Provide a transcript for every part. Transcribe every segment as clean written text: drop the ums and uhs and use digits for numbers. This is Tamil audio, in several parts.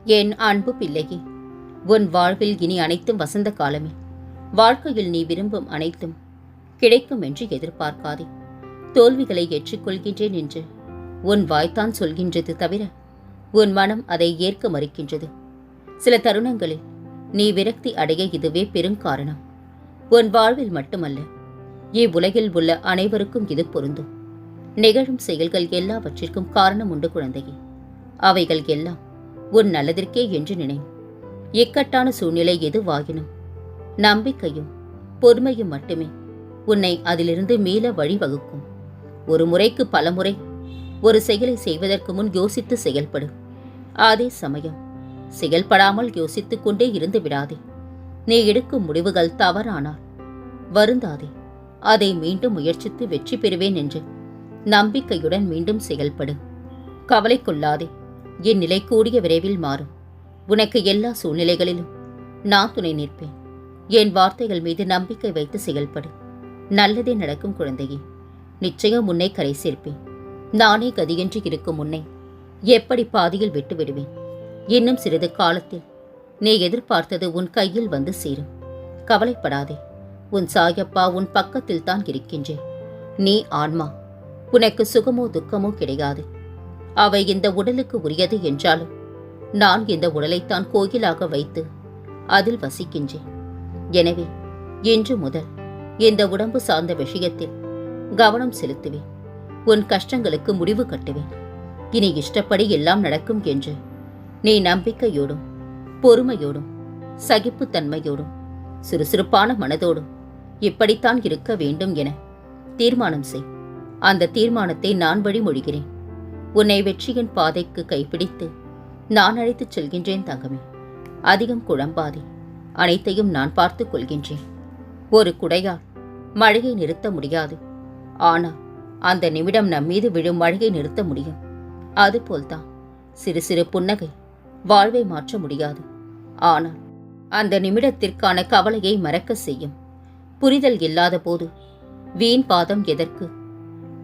என் அன்பு பிள்ளையே, உன் வாழ்வில் இனி அனைத்தும் வசந்த காலமே. வாழ்க்கையில் நீ விரும்பும் அனைத்தும் கிடைக்கும் என்று எதிர்பார்க்காதே. தோல்விகளை ஏற்றுக்கொள்கின்றேன் என்று உன் வாய்த்தான் சொல்கின்றது தவிர உன் மனம் அதை ஏற்க மறுக்கின்றது. சில தருணங்களில் நீ விரக்தி அடைய இதுவே பெருங்காரணம். உன் வாழ்வில் மட்டுமல்ல, இவ்வுலகில் உள்ள அனைவருக்கும் இது பொருந்தும். நிகழும் செயல்கள் எல்லாவற்றிற்கும் காரணம் உண்டு குழந்தையே. அவைகள் எல்லாம் உன் நல்லதற்கே என்று நினை. இக்கட்டான சூழ்நிலை எதுவாகினும் நம்பிக்கையும் பொறுமையும் மட்டுமே உன்னை அதிலிருந்து மீள வழிவகுக்கும். ஒரு முறைக்கு பல முறை ஒரு செயலை செய்வதற்கு முன் யோசித்து செயல்படு. அதே சமயம் செயல்படாமல் யோசித்துக் கொண்டே இருந்து விடாதே. நீ எடுக்கும் முடிவுகள் தவறானால் வருந்தாதே. அதை மீண்டும் முயற்சித்து வெற்றி பெறுவேன் என்று நம்பிக்கையுடன் மீண்டும் செயல்படு. கவலை கொள்ளாதே. என் நிலை கூடிய விரைவில் மாறும். உனக்கு எல்லா சூழ்நிலைகளிலும் நான் துணை நிற்பேன். என் வார்த்தைகள் மீது நம்பிக்கை வைத்து செயல்படு. நல்லதே நடக்கும் குழந்தையே. நிச்சயம் உன்னை கரை சேர்ப்பேன். நானே கதியென்று இருக்கும் உன்னை எப்படி பாதியில் விட்டு விடுவேன்? இன்னும் சிறிது காலத்தில் நீ எதிர்பார்த்தது உன் கையில் வந்து சேரும். கவலைப்படாதே. உன் சாயப்பா உன் பக்கத்தில் தான் இருக்கின்றேன். நீ ஆன்மா. உனக்கு சுகமோ துக்கமோ கிடையாது. அவை இந்த உடலுக்கு உரியது என்றாலும் நான் இந்த உடலைத்தான் கோயிலாக வைத்து அதில் வசிக்கின்றேன். எனவே இன்று முதல் இந்த உடம்பு சார்ந்த விஷயத்தில் கவனம் செலுத்துவேன். உன் கஷ்டங்களுக்கு முடிவு கட்டுவேன். இனி இஷ்டப்படி எல்லாம் நடக்கும் என்று நீ நம்பிக்கையோடும் பொறுமையோடும் சகிப்புத்தன்மையோடும் சுறுசுறுப்பான மனதோடும் இப்படித்தான் இருக்க வேண்டும் என தீர்மானம் செய். அந்த தீர்மானத்தை நான் வழிமொழிகிறேன். உன்னை வெற்றியின் பாதைக்கு கைப்பிடித்து நான் அழைத்துச் செல்கின்றேன் தங்கமே. அதிகம் குழம்பாதே. அனைத்தையும் நான் பார்த்துக் கொள்கின்றேன். ஒரு குடையால் மழையை நிறுத்த முடியாது. ஆனால் அந்த நிமிடம் நம் மீது விழும் மழையை நிறுத்த முடியும். அதுபோல்தான் சிறு சிறு புன்னகை வாழ்வை மாற்ற முடியாது. ஆனால் அந்த நிமிடத்திற்கான கவலையை மறக்க செய்யும். புரிதல் இல்லாத போது வீண் பாதம் எதற்கு?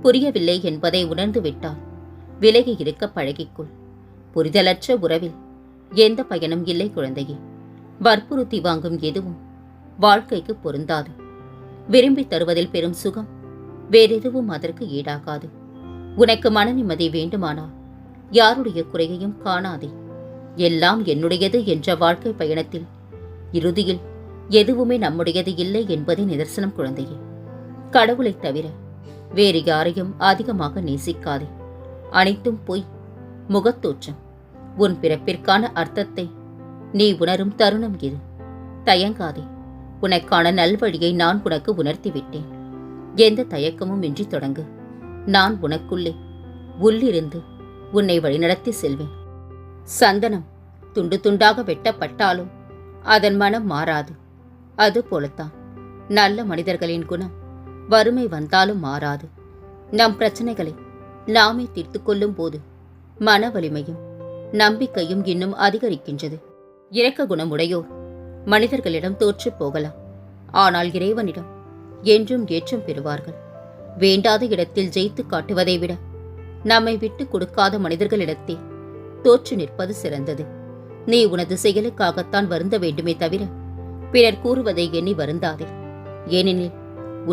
புரியவில்லை என்பதை உணர்ந்து விட்டால் விலகி இருக்க பழகிக்கொள். புரிதலற்ற உறவில் எந்த பயனும் இல்லை குழந்தையே. வற்புறுத்தி வாங்கும் எதுவும் வாழ்க்கைக்கு பொருந்தாது. விரும்பி தருவதில் பெரும் சுகம் வேறெதுவும் அதற்கு ஈடாகாது. உனக்கு மன நிம்மதி வேண்டுமானால் யாருடைய குறையையும் காணாதே. எல்லாம் என்னுடையது என்ற வாழ்க்கை பயணத்தில் இறுதியில் எதுவுமே நம்முடையது இல்லை என்பதை நிதர்சனம் குழந்தையே. கடவுளை தவிர வேறு யாரையும் அதிகமாக நேசிக்காதே. அனைத்தும் பொய், முகத்தோற்றம். உன் பிறப்பிற்கான அர்த்தத்தை நீ உணரும் தருணம் இது. தயங்காதே. உனக்கான நல்வழியை நான் உனக்கு உணர்த்திவிட்டேன். எந்த தயக்கமும் இன்றி தொடங்கு. நான் உனக்குள்ளே உள்ளிருந்து உன்னை வழிநடத்தி செல்வேன். சந்தனம் துண்டு துண்டாக வெட்டப்பட்டாலும் அதன் மனம் மாறாது. அதுபோலத்தான் நல்ல மனிதர்களின் குணம் வறுமை வந்தாலும் மாறாது. நம் பிரச்சனைகளை நாமே தீர்த்து கொள்ளும் போது மன வலிமையும் நம்பிக்கையும் இன்னும் அதிகரிக்கின்றது. இரக்க குணமுடையோர் மனிதர்களிடம் தோற்று போகலாம். ஆனால் இறைவனிடம் என்றும் ஏற்றம் பெறுவார்கள். வேண்டாத இடத்தில் ஜெயித்து காட்டுவதை விட நம்மை விட்டு கொடுக்காத மனிதர்களிடத்தே தோற்று நிற்பது சிறந்தது. நீ உனது செயலுக்காகத்தான் வருந்த வேண்டுமே தவிர பிறர் கூறுவதை எண்ணி வருந்தாதே. ஏனெனில்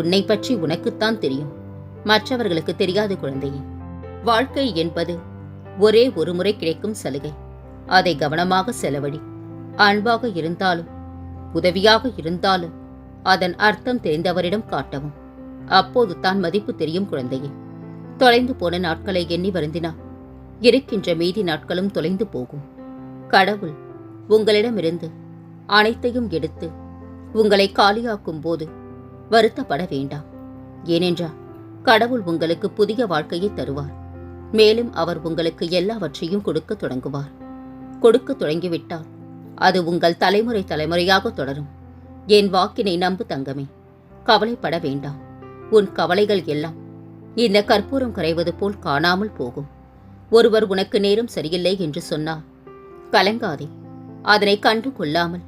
உன்னை பற்றி உனக்குத்தான் தெரியும், மற்றவர்களுக்கு தெரியாது குழந்தையே. வாழ்க்கை என்பது ஒரே ஒரு முறை கிடைக்கும் சலுகை. அதை கவனமாக செலவழி. அன்பாக இருந்தாலும் உதவியாக இருந்தாலும் அதன் அர்த்தம் தெரிந்தவரிடம் காட்டவும். அப்போது தான் மதிப்பு தெரியும் குழந்தையே. தொலைந்து போன நாட்களை எண்ணி வருந்தினால் இருக்கின்ற மீதி நாட்களும் தொலைந்து போகும். கடவுள் உங்களிடமிருந்து அனைத்தையும் எடுத்து உங்களை காலியாக்கும் போது வருத்தப்பட வேண்டாம். ஏனென்றால் கடவுள் உங்களுக்கு புதிய வாழ்க்கையை தருவார். மேலும் அவர் உங்களுக்கு எல்லாவற்றையும் கொடுக்க தொடங்குவார். கொடுக்க தொடங்கிவிட்டால் அது உங்கள் தலைமுறை தலைமுறையாக தொடரும். என் வாக்கினை நம்பு தங்கமே. கவலைப்பட வேண்டாம். உன் கவலைகள் எல்லாம் இந்த கற்பூரம் கரைவது போல் காணாமல் போகும். ஒருவர் உனக்கு நேரம் சரியில்லை என்று சொன்னால் கலங்காதே. அதனை கண்டு கொள்ளாமல்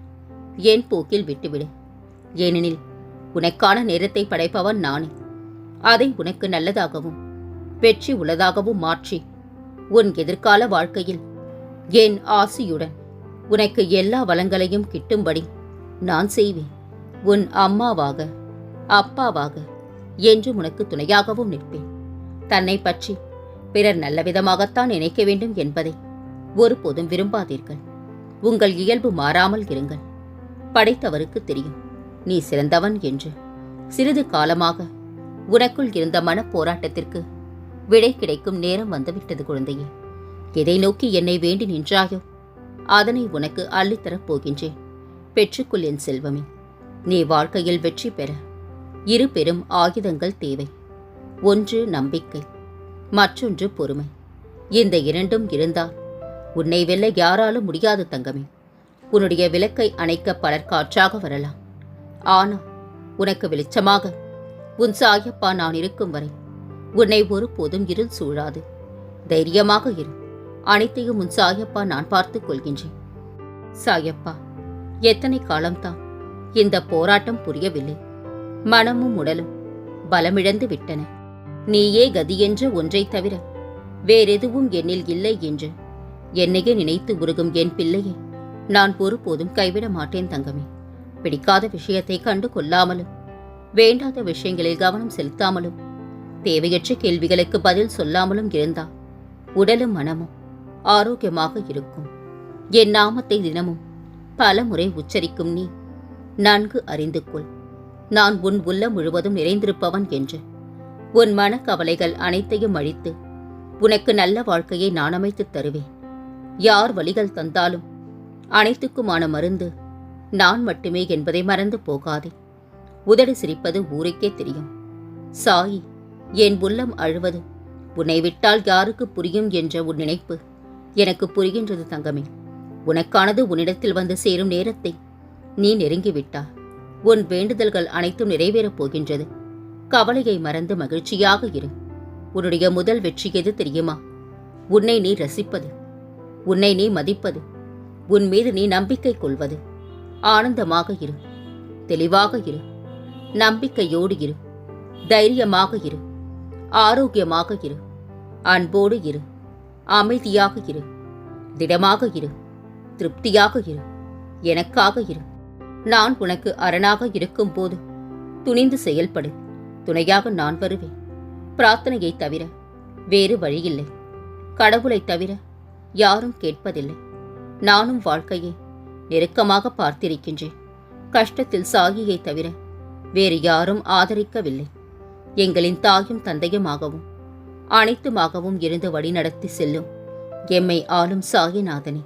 என் போக்கில் விட்டுவிடு. ஏனெனில் உனக்கான நேரத்தை படைப்பவன் நானே. அதை உனக்கு நல்லதாகவும் வெற்றி உள்ளதாகவும் மாற்றி உன் எதிர்கால வாழ்க்கையில் என் ஆசியுடன் உனக்கு எல்லா வளங்களையும் கிட்டும்படி நான் செய்வேன். உன் அம்மாவாக அப்பாவாக என்றும் உனக்கு துணையாகவும் நிற்பேன். தன்னை பற்றி பிறர் நல்ல விதமாகத்தான் நினைக்க வேண்டும் என்பதை ஒருபோதும் விரும்பாதீர்கள். உங்கள் இயல்பு மாறாமல் இருங்கள். படைத்தவருக்கு தெரியும் நீ சிறந்தவன் என்று. சிறிது காலமாக உனக்குள் இருந்த மனப்போராட்டத்திற்கு விடை கிடைக்கும் நேரம் வந்துவிட்டது குழந்தையே. எதை நோக்கி என்னை வேண்டி நின்றாயோ அதனை உனக்கு அள்ளித்தரப் போகின்றேன். பெற்றுக்கொள் என் செல்வமே. நீ வாழ்க்கையில் வெற்றி பெற இரு பெரும் ஆயுதங்கள் தேவை. ஒன்று நம்பிக்கை, மற்றொன்று பொறுமை. இந்த இரண்டும் இருந்தால் உன்னை வெல்ல யாராலும் முடியாது தங்கமே. உன்னுடைய விளக்கை அணைக்க பலர் காற்றாக வரலாம். ஆனால் உனக்கு வெளிச்சமாக உன் சாயப்பா நான் இருக்கும் வரை உன்னை ஒருபோதும் இருள் சூழாது. தைரியமாக இரு. அனைத்தையும் உன் சாயப்பா நான் பார்த்துக் கொள்கின்றேன். சாயப்பா, எத்தனை காலம்தான் இந்த போராட்டம் புரியவில்லை. மனமும் உடலும் பலமிழந்து விட்டன. நீயே கதி என்ற ஒன்றை தவிர வேறெதுவும் என்னில் இல்லை என்று என்னையே நினைத்து உருகும் என் பிள்ளையை நான் ஒருபோதும் கைவிட மாட்டேன் தங்கமே. பிடிக்காத விஷயத்தை கண்டு கொள்ளாமலும் வேண்டாத விஷயங்களில் கவனம் செலுத்தாமலும் தேவையற்ற கேள்விகளுக்கு பதில் சொல்லாமலும் இருந்தால் உடலும் மனமும் ஆரோக்கியமாக இருக்கும். என் நாமத்தை தினமும் பல முறை உச்சரிக்கும் நீ நன்கு அறிந்து கொள், நான் உன் உள்ளம் முழுவதும் நிறைந்திருப்பவன் என்று. உன் மனக்கவலைகள் அனைத்தையும் அழித்து உனக்கு நல்ல வாழ்க்கையை நான் அமைத்துத் தருவேன். யார் வழிகள் தந்தாலும் அனைத்துக்குமான மருந்து நான் மட்டுமே என்பதை மறந்து போகாதே. உதடு சிரிப்பது ஊருக்கே தெரியும். சாயி, என் உள்ளம் அழுவது உன்னை விட்டால் யாருக்கு புரியும் என்ற உன் நினைப்பு எனக்கு புரிகின்றது தங்கமே. உனக்கானது உன்னிடத்தில் வந்து சேரும் நேரத்தை நீ நெருங்கிவிட்டாய். உன் வேண்டுதல்கள் அனைத்தும் நிறைவேறப் போகின்றது. கவலையை மறந்து மகிழ்ச்சியாக இரு. உன்னுடைய முதல் வெற்றி எது தெரியுமா? உன்னை நீ ரசிப்பது, உன்னை நீ மதிப்பது, உன் மீது நீ நம்பிக்கை கொள்வது. ஆனந்தமாக இரு, தெளிவாக இரு, நம்பிக்கையோடு இரு, தைரியமாக இரு, ஆரோக்கியமாக இரு, அன்போடு இரு, அமைதியாக இரு, திடமாக இரு, திருப்தியாக இரு, எனக்காக இரு. நான் உனக்கு அரணாக இருக்கும் போது துணிந்து செயல்படு. துணையாக நான் வருவேன். பிரார்த்தனையை தவிர வேறு வழியில்லை. கடவுளை தவிர யாரும் கேட்பதில்லை. நானும் வாழ்க்கையை நெருக்கமாக பார்த்திருக்கின்றேன். கஷ்டத்தில் சாகியை தவிர வேறு யாரும் ஆதரிக்கவில்லை. எங்களின் தாயும் தந்தையுமாகவும் அனைத்துமாகவும் இருந்து வழிநடத்தி செல்லும் எம்மை ஆளும் சாயிநாதனே,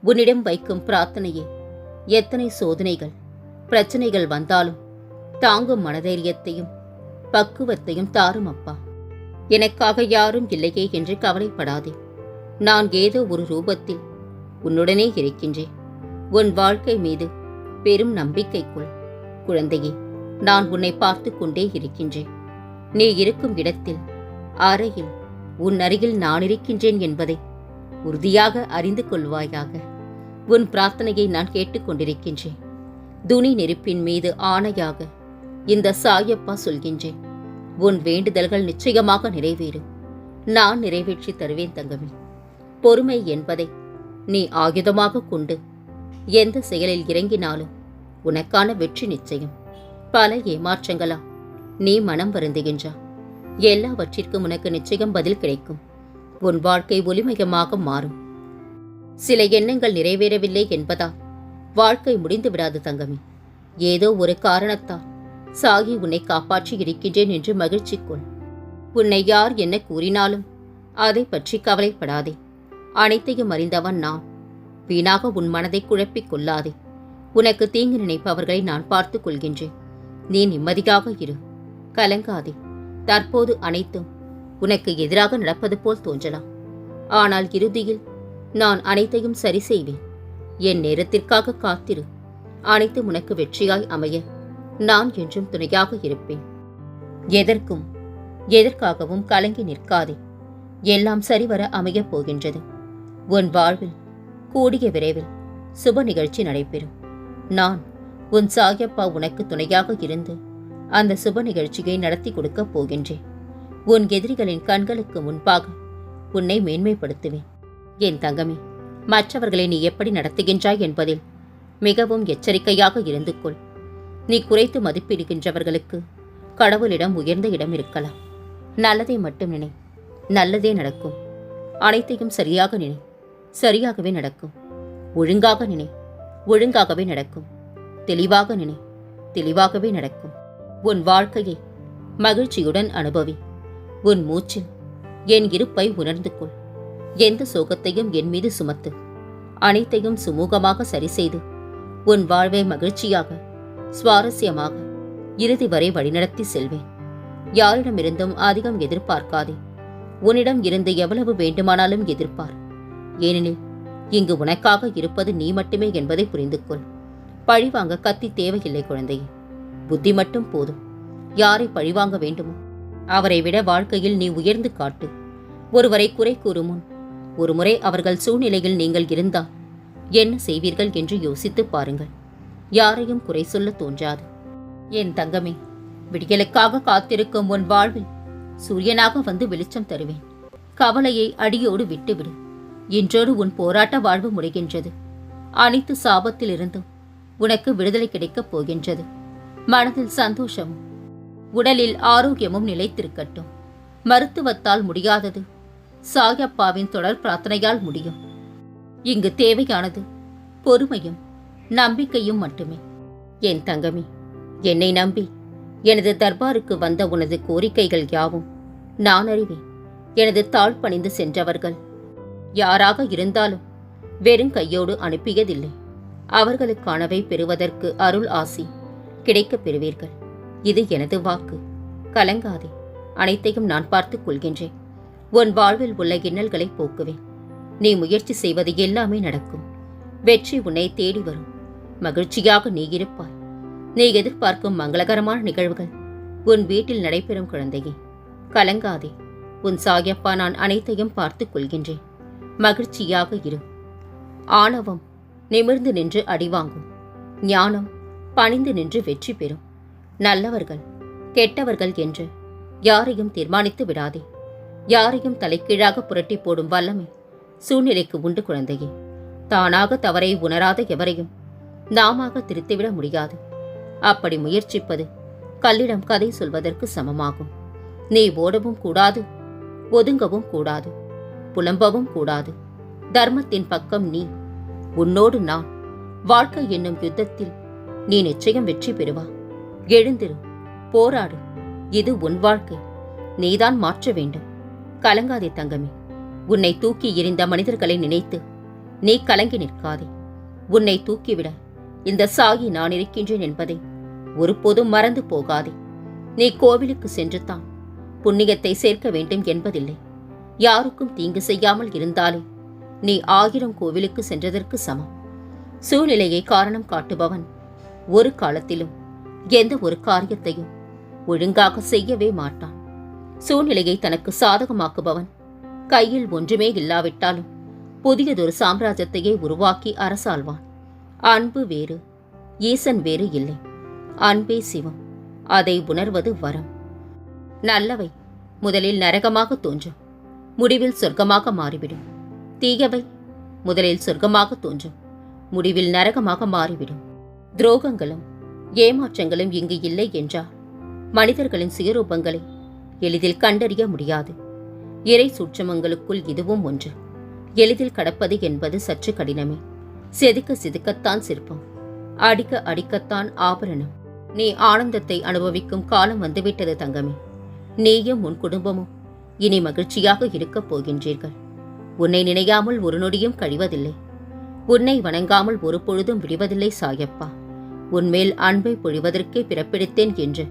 உன்னிடம் வைக்கும் பிரார்த்தனையே எத்தனை சோதனைகள் பிரச்சனைகள் வந்தாலும் தாங்கும் மனதைரியத்தையும் பக்குவத்தையும் தாரும் அப்பா. எனக்காக யாரும் இல்லையே என்று கவலைப்படாதே. நான் ஏதோ ஒரு ரூபத்தில் உன்னுடனே இருக்கின்றேன். உன் வாழ்க்கை மீது பெரும் நம்பிக்கை கொள் குழந்தையே. நான் உன்னை பார்த்து கொண்டே இருக்கின்றேன். நீ இருக்கும் இடத்தில், அறையில் உன் அருகில் நான் இருக்கின்றேன் என்பதை உறுதியாக அறிந்து கொள்வாயாக. உன் பிரார்த்தனையை நான் கேட்டுக்கொண்டிருக்கின்றேன். துணி நெருப்பின் மீது ஆணையாக இந்த சாயப்பா சொல்கின்றேன். உன் வேண்டுதல்கள் நிச்சயமாக நிறைவேறும். நான் நிறைவேற்றி தருவேன் தங்கமே. பொறுமை என்பதை நீ ஆயுதமாக கொண்டு எந்த செயலில் இறங்கினாலும் உனக்கான வெற்றி நிச்சயம். பல ஏமாற்றங்களா நீ மனம் வருந்துகின்றா? எல்லாவற்றிற்கும் உனக்கு நிச்சயம் பதில் கிடைக்கும். உன் வாழ்க்கை ஒளிமயமாக மாறும். சில எண்ணங்கள் நிறைவேறவில்லை என்பதால் வாழ்க்கை முடிந்து விடாது தங்கமே. ஏதோ ஒரு காரணத்தால் சாகி உன்னை காப்பாற்றி இருக்கின்றேன் என்று மகிழ்ச்சி கொள். உன்னை யார் என்ன கூறினாலும் அதை பற்றி கவலைப்படாதே. அனைத்தையும் அறிந்தவன் நான். வீணாக உன் மனதை குழப்பிக் கொள்ளாதே. உனக்கு தீங்கு நினைப்பவர்களை நான் பார்த்துக் கொள்கின்றேன். நீ நிம்மதியாக இரு, கலங்காதே. தற்போது அனைத்தும் உனக்கு எதிராக நடப்பது போல் தோன்றலாம். ஆனால் இறுதியில் நான் அனைத்தையும் சரி செய்வேன். என் நேரத்திற்காக காத்திரு. அனைத்தும் உனக்கு வெற்றியாய் அமைய நான் என்றும் துணையாக இருப்பேன். எதற்கும் எதற்காகவும் கலங்கி நிற்காதே. எல்லாம் சரிவர அமையப் போகின்றது. உன் வாழ்வில் கூடிய விரைவில் சுப நிகழ்ச்சி நடைபெறும். நான் உன் சாயப்பா உனக்கு துணையாக இருந்து அந்த சுப நிகழ்ச்சியை நடத்தி கொடுக்கப் போகின்றேன். உன் எதிரிகளின் கண்களுக்கு முன்பாக உன்னை மேன்மைப்படுத்துவேன். என் தங்கமே, மற்றவர்களை நீ எப்படி நடத்துகின்றாய் என்பதில் மிகவும் எச்சரிக்கையாக இருந்து கொள். நீ குறைத்து மதிப்பிடுகின்றவர்களுக்கு கடவுளிடம் உயர்ந்த இடம் இருக்கலாம். நல்லதை மட்டும் நினை, நல்லதே நடக்கும். அனைத்தையும் சரியாக நினை, சரியாகவே நடக்கும். ஒழுங்காக நினை, ஒழுங்காகவே நடக்கும். தெளிவாக நினை, தெளிவாகவே நடக்கும். உன் வாழ்க்கையை மகிழ்ச்சியுடன் அனுபவி. உன் மூச்சில் என் இருப்பை உணர்ந்து கொள். எந்த சோகத்தையும் என் மீது சுமத்து. அனைத்தையும் சுமூகமாக சரி செய்து உன் வாழ்வை மகிழ்ச்சியாக, சுவாரஸ்யமாக இறுதி வரை வழிநடத்தி செல்வேன். யாரிடமிருந்தும் அதிகம் எதிர்பார்க்காதே. உன்னிடம் இருந்து எவ்வளவு வேண்டுமானாலும் எதிர்பார். ஏனெனில் இங்கு உனக்காக இருப்பது நீ மட்டுமே என்பதை புரிந்து கொள். பழிவாங்க கத்தி தேவையில்லை குழந்தையே. புத்தி மட்டும் போதும். யாரை பழிவாங்க வேண்டுமோ அவரை விட வாழ்க்கையில் நீ உயர்ந்து காட்டு. ஒருவரை குறை கூறும் முன் ஒருமுறை அவர்கள் சூழ்நிலையில் நீங்கள் இருந்தால் என்ன செய்வீர்கள் என்று யோசித்து பாருங்கள். யாரையும் குறை சொல்ல தோன்றாது. என் தங்கமே, விடியலுக்காக காத்திருக்கும் உன் வாழ்வில் சூரியனாக வந்து வெளிச்சம் தருவேன். கவலையை அடியோடு விட்டுவிடு. இன்றோடு உன் போராட்ட வாழ்வு முடிகின்றது. அனைத்து சாபத்திலிருந்தும் உனக்கு விடுதலை கிடைக்கப் போகின்றது. மனதில் சந்தோஷமும் உடலில் ஆரோக்கியமும் நிலைத்திருக்கட்டும். மருத்துவத்தால் முடியாதது சாயப்பாவின் தொடர் பிரார்த்தனையால் முடியும். இங்கு தேவையானது பொறுமையும் நம்பிக்கையும் மட்டுமே. என் தங்கமே, என்னை நம்பி எனது தர்பாருக்கு வந்த உனது கோரிக்கைகள் யாவும் நான் அறிவேன். எனது தாழ் பணிந்து சென்றவர்கள் யாராக இருந்தாலும் வெறும் கையோடு அனுப்பியதில்லை. அவர்களுக்கானவை பெறுவதற்கு அருள் ஆசி கிடைக்கப் பெறுவீர்கள். இது எனது வாக்கு. கலங்காதே. அனைத்தையும் நான் பார்த்துக் கொள்கின்றேன். உன் வாழ்வில் உள்ள இன்னல்களை போக்குவேன். நீ முயற்சி செய்வது எல்லாமே நடக்கும். வெற்றி உன்னை தேடி வரும். மகிழ்ச்சியாக நீ இருப்பாய். நீ எதிர்பார்க்கும் மங்களகரமான நிகழ்வுகள் உன் வீட்டில் நடைபெறும் குழந்தையே. கலங்காதே. உன் சாயப்பா நான் அனைத்தையும் பார்த்துக் கொள்கின்றேன். மகிழ்ச்சியாக இரு. ஆணவம் நிமிர்ந்து நின்று அடிவாங்கும். ஞானம் பணிந்து நின்று வெற்றி பெறும். நல்லவர்கள் கெட்டவர்கள் என்று யாரையும் தீர்மானித்து விடாதே. யாரையும் தலைக்கீழாக புரட்டி போடும் வல்லமை சூழ்நிலைக்கு உண்டு குழந்தையே. தானாக தவறை உணராத எவரையும் நாமாக திருத்திவிட முடியாது. அப்படி முயற்சிப்பது கல்லிடம் கதை சொல்வதற்கு சமமாகும். நீ ஓடவும் கூடாது, ஒதுங்கவும் கூடாது, புலம்பவும் கூடாது. தர்மத்தின் பக்கம் நீ, உன்னோடு நான். வாழ்க்கை என்னும் யுத்தத்தில் நீ நிச்சயம் வெற்றி பெறுவா. எழுந்திரு, போராடு. இது உன் வாழ்க்கை. நீதான் மாற்ற வேண்டும். கலங்காதே தங்கமே. உன்னை தூக்கி எறிந்த மனிதர்களை நினைத்து நீ கலங்கி நிற்காதே. உன்னை தூக்கிவிட இந்த சாகி நான் இருக்கின்றேன் என்பதை ஒருபோதும் மறந்து போகாதே. நீ கோவிலுக்கு சென்று தான் புண்ணியத்தை சேர்க்க வேண்டும் என்பதில்லை. யாருக்கும் தீங்கு செய்யாமல் இருந்தாலே நீ 1000 கோவிலுக்கு சென்றதற்கு சமம். சூழ்நிலையை காரணம் காட்டுபவன் ஒரு காலத்திலும் எந்த ஒரு காரியத்தையும் ஒழுங்காக செய்யவே மாட்டான். சூழ்நிலையை தனக்கு சாதகமாக்குபவன் கையில் ஒன்றுமே இல்லாவிட்டாலும் புதியதொரு சாம்ராஜ்யத்தையே உருவாக்கி அரசாள்வான். அன்பு வேறு, ஈசன் வேறு இல்லை. அன்பே சிவம். அதை உணர்வது வரம். நல்லவை முதலில் நரகமாக தோன்றும், முடிவில் சொர்க்கமாக மாறிவிடும். தீயவை முதலில் சொர்க்கமாக தோன்றும், முடிவில் நரகமாக மாறிவிடும். துரோகங்களும் ஏமாற்றங்களும் இங்கு இல்லை என்றால் மனிதர்களின் சுயரூபங்களை எளிதில் கண்டறிய முடியாது. இறை சூட்சமங்களுக்குள் இதுவும் ஒன்று. எளிதில் கடப்பது என்பது சற்று கடினமே. செதுக்க செதுக்கத்தான் சிற்பம், அடிக்க அடிக்கத்தான் ஆபரணம். நீ ஆனந்தத்தை அனுபவிக்கும் காலம் வந்துவிட்டது தங்கமே. நீயும் உன் குடும்பமும் இனி மகிழ்ச்சியாக இருக்கப் போகின்றீர்கள். உன்னை நினையாமல் ஒரு நொடியும் கழிவதில்லை. உன்னை வணங்காமல் ஒரு பொழுதும் விடுவதில்லை சாயப்பா. உன்மேல் அன்பை பொழிவதற்கே பிறப்பிடித்தேன் என்று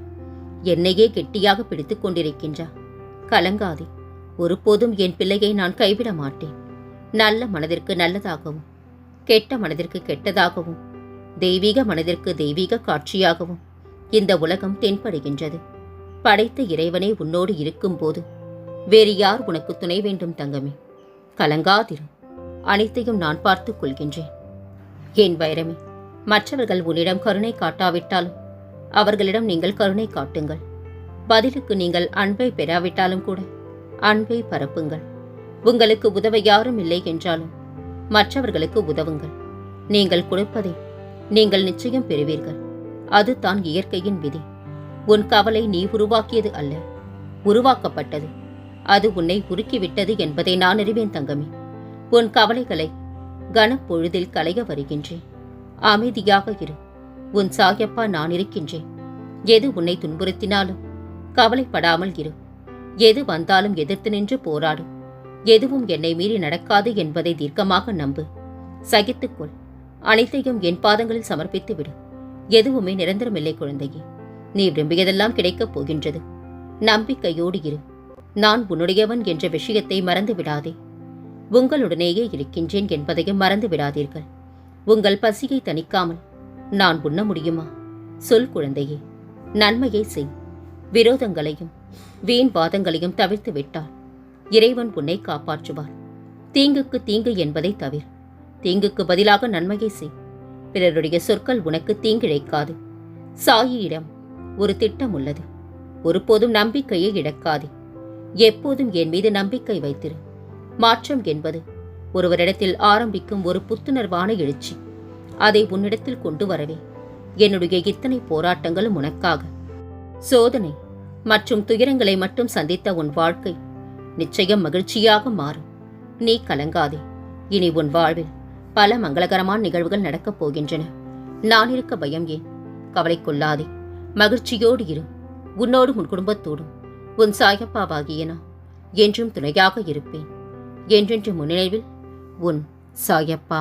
என்னையே கெட்டியாக பிடித்துக் கொண்டிருக்கின்றா. கலங்காதே. ஒருபோதும் என் பிள்ளையை நான் கைவிட மாட்டேன். நல்ல மனதிற்கு நல்லதாகவும், கெட்ட மனதிற்கு கெட்டதாகவும், தெய்வீக மனதிற்கு தெய்வீக காட்சியாகவும் இந்த உலகம் தென்படுகின்றது. படைத்த இறைவனே உன்னோடு இருக்கும்போது வேறு யார் உனக்கு துணை வேண்டும் தங்கமே? கலங்காதிரு. அனைத்தையும் நான் பார்த்துக் கொள்கின்றேன். என் வைரமே, மற்றவர்கள் உன்னிடம் கருணை காட்டாவிட்டாலும் அவர்களிடம் நீங்கள் கருணை காட்டுங்கள். பதிலுக்கு நீங்கள் அன்பை பெறாவிட்டாலும் கூட அன்பை பரப்புங்கள். உங்களுக்கு உதவ யாரும் இல்லை என்றாலும் மற்றவர்களுக்கு உதவுங்கள். நீங்கள் கொடுப்பதை நீங்கள் நிச்சயம் பெறுவீர்கள். அதுதான் இயற்கையின் விதி. உன் கவலை நீ உருவாக்கியது அல்ல, உருவாக்கப்பட்டது. அது உன்னை உருக்கிவிட்டது என்பதை நான் அறிவேன் தங்கமே. உன் கவலைகளை கனப்பொழுதில் களைய வருகின்றேன். அமைதியாக இரு. உன் சாயப்பா நான் இருக்கின்றேன். எது உன்னை துன்புறுத்தினாலும் கவலைப்படாமல் இரு. எது வந்தாலும் எதிர்த்து நின்று போராடும். எதுவும் என்னை மீறி நடக்காது என்பதை தீர்க்கமாக நம்பு. சகித்துக்கொள். அனைத்தையும் என் பாதங்களில் சமர்ப்பித்து விடு. எதுவுமே நிரந்தரமில்லை குழந்தையே. நீ விரும்பியதெல்லாம் கிடைக்கப் போகின்றது. நம்பிக்கையோடு இரு. நான் உன்னுடையவன் என்ற விஷயத்தை மறந்து விடாதே. உங்களுடனேயே இருக்கின்றேன் என்பதையும் மறந்து விடாதீர்கள். உங்கள் பசியை தணிக்காமல் நான் உண்ண முடியுமா? சொல் குழந்தையே. நன்மையை செய். விரோதங்களையும் வீண் வாதங்களையும் தவிர்த்து விட்டால் இறைவன் உன்னை காப்பாற்றுவார். தீங்குக்கு தீங்கு என்பதை தவிர தீங்குக்கு பதிலாக நன்மையை செய். பிறருடைய சொற்கள் உனக்கு தீங்கிழைக்காது. சாயியிடம் ஒரு திட்டம் உள்ளது. ஒருபோதும் நம்பிக்கையை இழக்காதே. எப்போதும் என் மீது நம்பிக்கை வைத்திரு. மாற்றம் என்பது ஒருவரிடத்தில் ஆரம்பிக்கும் ஒரு புத்துணர்வான எழுச்சி. அதை உன்னிடத்தில் கொண்டு வரவே என்னுடைய இத்தனை போராட்டங்களும் உனக்காக. சோதனை மற்றும் துயரங்களை மட்டும் சந்தித்த உன் வாழ்க்கை நிச்சயம் மகிழ்ச்சியாக மாறும். நீ கலங்காதே. இனி உன் வாழ்வில் பல மங்களகரமான நிகழ்வுகள் நடக்கப் போகின்றன. நான் இருக்க பயம் ஏன்? கவலை கொள்ளாதே. மகிழ்ச்சியோடு இரு. உன்னோடும் உன் குடும்பத்தோடும் உன் சாயப்பாவாகிய நான் என்றும் துணையாக இருப்பேன். என்றென்று முன்னிலைவில் உன் சாயப்பா.